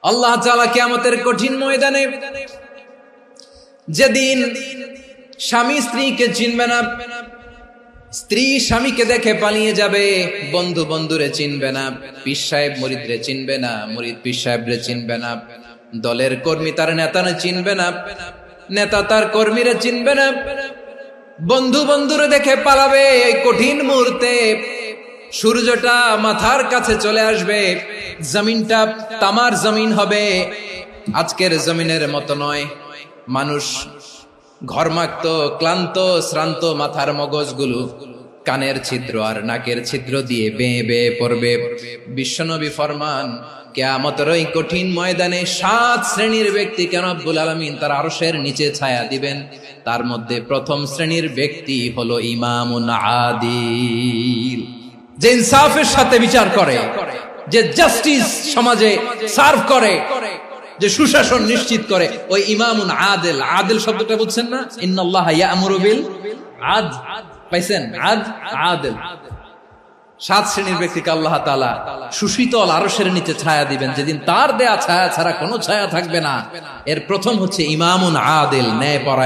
আল্লাহ তাআলা কিয়ামতের কঠিন ময়দানে যেদিন স্বামী স্ত্রীকে চিনবে না, স্ত্রী স্বামীকে দেখে পালিয়ে যাবে, বন্ধু বন্ধুরে চিনবে না, পীর সাহেব মুরিদরে চিনবে না, মুরিদ পীর সাহেবরে চিনবে না, দলের কর্মী তার নেতারে চিনবে না, নেতা তার কর্মীরে চিনবে না, বন্ধু বন্ধুরে দেখে পালাবে। এই কঠিন মুহূর্তে সূর্যটা মাথার কাছে চলে আসবে, জমিনটা তামার জমিন হবে, আজকের জমিনের মতো নয়। মানুষ ঘর্মাক্ত, ক্লান্ত, শ্রান্ত মাথার মগজগুলো কানের ছিদ্র আর নাকের ছিদ্র দিয়ে বেয়ে বেয়ে পড়বে। বিশ্বনবী ফরমান, কিয়ামতের ওই কঠিন ময়দানে 7 শ্রেণীর ব্যক্তিকে রব্বুল আলামিন তার আরশের নিচে ছায়া দিবেন। তার মধ্যে প্রথম শ্রেণীর ব্যক্তি হলো ইমামুন আদিল, যে ইনসাফের সাথে বিচার করে, যে জাস্টিস সমাজে সার্ভ করে, যে সুশাসন নিশ্চিত করে, ওই ইমামুন আদিল। আদিল শব্দটা বুঝছেন না? ইন্নাল্লাহা ইয়া'মুরু বিল আদল, পাইছেন? আদিল। 7 শ্রেণীর ব্যক্তিকে আল্লাহ তাআলা সুশীতল আরশের নিচে ছায়া দিবেন, যেদিন তার দেয়া ছায়া ছাড়া কোনো ছায়া থাকবে না। এর প্রথম হচ্ছে ইমামুন আদিল, ন্যায়পরায়ণ।